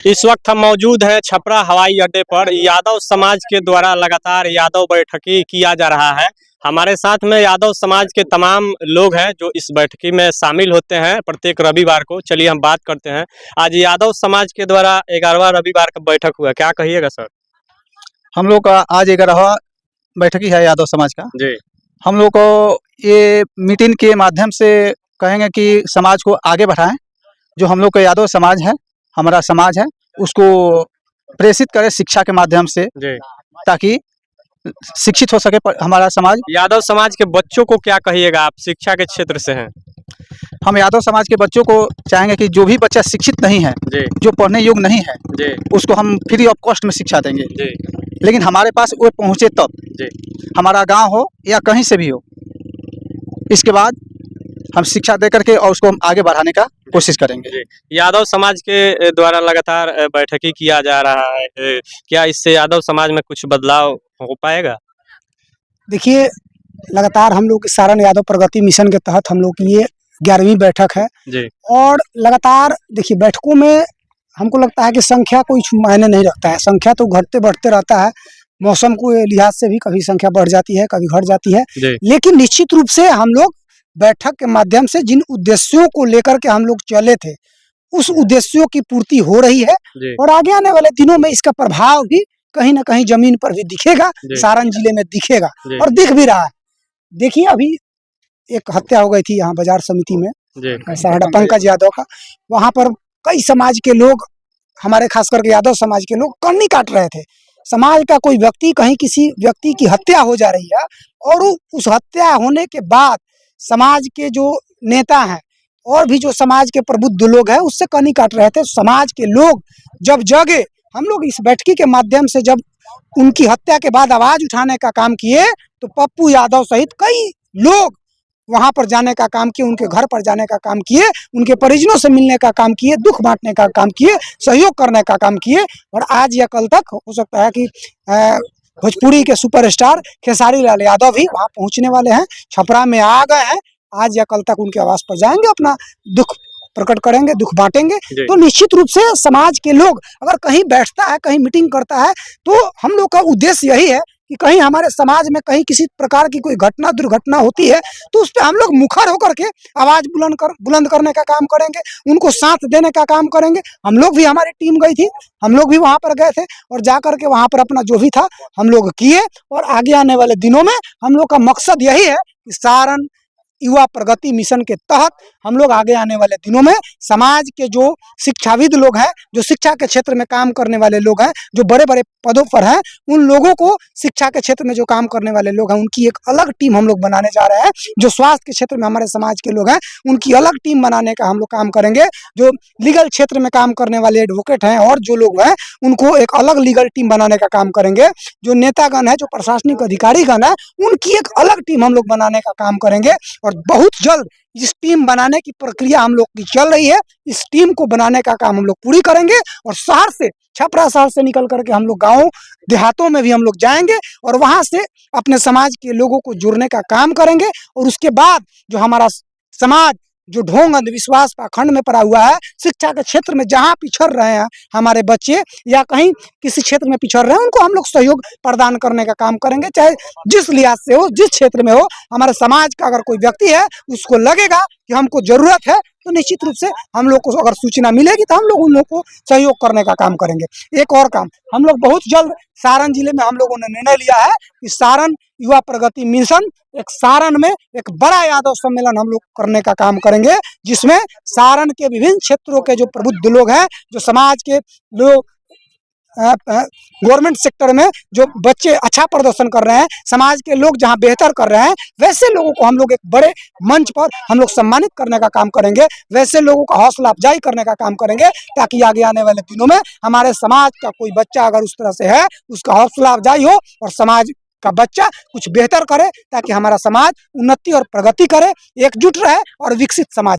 इस वक्त हम मौजूद हैं छपरा हवाई अड्डे पर। यादव समाज के द्वारा लगातार यादव बैठकी किया जा रहा है। हमारे साथ में यादव समाज के तमाम लोग हैं जो इस बैठकी में शामिल होते हैं प्रत्येक रविवार को। चलिए हम बात करते हैं। आज यादव समाज के द्वारा 11वां रविवार का बैठक हुआ, क्या कहिएगा सर? हम लोग का आज 11वां बैठकी है यादव समाज का जी हम लोग को ये मीटिंग के माध्यम से कहेंगे कि समाज को आगे बढ़ाएं। जो हम लोग का यादव समाज है, हमारा समाज है, उसको प्रेषित करें शिक्षा के माध्यम से, जी ताकि शिक्षित हो सके हमारा समाज। यादव समाज के बच्चों को क्या कहिएगा? आप शिक्षा के क्षेत्र से हैं। हम यादव समाज के बच्चों को चाहेंगे कि जो भी बच्चा शिक्षित नहीं है, जी जो पढ़ने योग्य नहीं है, जी उसको हम फ्री ऑफ कॉस्ट में शिक्षा देंगे। जी लेकिन हमारे पास वो पहुँचे तब, जी हमारा गांव हो या कहीं से भी हो, इसके बाद हम शिक्षा दे करके और उसको हम आगे बढ़ाने का कोशिश करेंगे। जी। यादव समाज के द्वारा लगातार बैठकी किया जा रहा है, क्या इससे यादव समाज में कुछ बदलाव हो पाएगा? देखिए, लगातार हम लोग सारण यादव प्रगति मिशन के तहत हम लोग की ये 11वीं बैठक है। जी और लगातार देखिए बैठकों में हमको लगता है कि संख्या कोई मायने नहीं रखता है। संख्या तो घटते बढ़ते रहता है, मौसम के लिहाज से भी कभी संख्या बढ़ जाती है, कभी घट जाती है। लेकिन निश्चित रूप से हम लोग बैठक के माध्यम से जिन उद्देश्यों को लेकर के हम लोग चले थे, उस उद्देश्यों की पूर्ति हो रही है। और आगे आने वाले दिनों में इसका प्रभाव भी कहीं ना कहीं जमीन पर भी दिखेगा, सारण जिले में दिखेगा और दिख भी रहा है। देखिए, अभी एक हत्या हो गई थी यहाँ बाजार समिति में, साहड़ा पंकज यादव का। वहां पर कई समाज के लोग, हमारे खास करके यादव समाज के लोग कन्नी काट रहे थे। समाज का कोई व्यक्ति, कहीं किसी व्यक्ति की हत्या हो जा रही है और उस हत्या होने के बाद समाज के जो नेता हैं और भी जो समाज के प्रबुद्ध लोग हैं उससे कन्नी काट रहे थे। समाज के लोग जब जगे, हम लोग इस बैठकी के माध्यम से जब उनकी हत्या के बाद आवाज उठाने का काम किए, तो पप्पू यादव सहित कई लोग वहां पर जाने का काम किए, उनके घर पर जाने का काम किए, उनके परिजनों से मिलने का काम किए, दुख बांटने का काम किए, सहयोग करने का काम किए। और आज या कल तक हो सकता है कि भोजपुरी के सुपरस्टार खेसारी लाल यादव भी वहां पहुंचने वाले हैं, छपरा में आ गए हैं। आज या कल तक उनके आवास पर जाएंगे, अपना दुख प्रकट करेंगे, दुख बांटेंगे। तो निश्चित रूप से समाज के लोग अगर कहीं बैठता है, कहीं मीटिंग करता है, तो हम लोग का उद्देश्य यही है कि कहीं हमारे समाज में कहीं किसी प्रकार की कोई घटना दुर्घटना होती है तो उस पर हम लोग मुखर होकर के आवाज बुलंद करने का काम करेंगे, उनको साथ देने का काम करेंगे। हम लोग भी, हमारी टीम गई थी, हम लोग भी वहां पर गए थे और जा करके वहां पर अपना जो भी था हम लोग किए। और आगे आने वाले दिनों में हम लोग का मकसद यही है कि सारण युवा प्रगति मिशन के तहत हम लोग आगे आने वाले दिनों में समाज के जो शिक्षाविद लोग हैं, जो शिक्षा के क्षेत्र में काम करने वाले लोग हैं, जो बड़े बड़े पदों पर हैं, उन लोगों को, शिक्षा के क्षेत्र में जो काम करने वाले लोग हैं, उनकी एक अलग टीम हम लोग बनाने जा रहे हैं। जो स्वास्थ्य के क्षेत्र में हमारे समाज के लोग हैं, उनकी अलग टीम बनाने का हम लोग काम करेंगे। जो लीगल क्षेत्र में काम करने वाले एडवोकेट हैं और जो लोग हैं, उनको एक अलग लीगल टीम बनाने का काम करेंगे। जो नेतागण है, जो प्रशासनिक अधिकारीगण है, उनकी एक अलग टीम हम लोग बनाने का काम करेंगे। और बहुत जल्द इस टीम बनाने की प्रक्रिया हम लोग की चल रही है। इस टीम को बनाने का काम हम लोग पूरी करेंगे और शहर से, छपरा शहर से निकल करके हम लोग गाँव देहातों में भी हम लोग जाएंगे और वहां से अपने समाज के लोगों को जुड़ने का काम करेंगे। और उसके बाद जो हमारा समाज जो ढोंग अंधविश्वास पाखंड में पड़ा हुआ है, शिक्षा के क्षेत्र में जहाँ पिछड़ रहे हैं हमारे बच्चे या कहीं किसी क्षेत्र में पिछड़ रहे हैं, उनको हम लोग सहयोग प्रदान करने का काम करेंगे। चाहे जिस लिहाज से हो, जिस क्षेत्र में हो, हमारे समाज का अगर कोई व्यक्ति है उसको लगेगा कि हमको जरूरत है, तो निश्चित रूप से हम लोग को अगर सूचना मिलेगी तो हम लोग उन लोग को सहयोग करने का काम करेंगे। एक और काम हम लोग बहुत जल्द सारण जिले में हम लोगों ने निर्णय लिया है कि सारण युवा प्रगति मिशन एक सारण में एक बड़ा यादव सम्मेलन हम लोग करने का काम करेंगे, जिसमें सारण के विभिन्न क्षेत्रों के जो प्रबुद्ध लोग हैं, जो समाज के लोग, गवर्नमेंट सेक्टर में जो बच्चे अच्छा प्रदर्शन कर रहे हैं, समाज के लोग जहां बेहतर कर रहे हैं, वैसे लोगों को हम लोग एक बड़े मंच पर हम लोग सम्मानित करने का काम करेंगे। वैसे लोगों का हौसला अफजाई करने का काम करेंगे, ताकि आगे आने वाले दिनों में हमारे समाज का कोई बच्चा अगर उस तरह से है, उसका हौसला अफजाई हो और समाज का बच्चा कुछ बेहतर करे, ताकि हमारा समाज उन्नति और प्रगति करे, एकजुट रहे और विकसित समाज।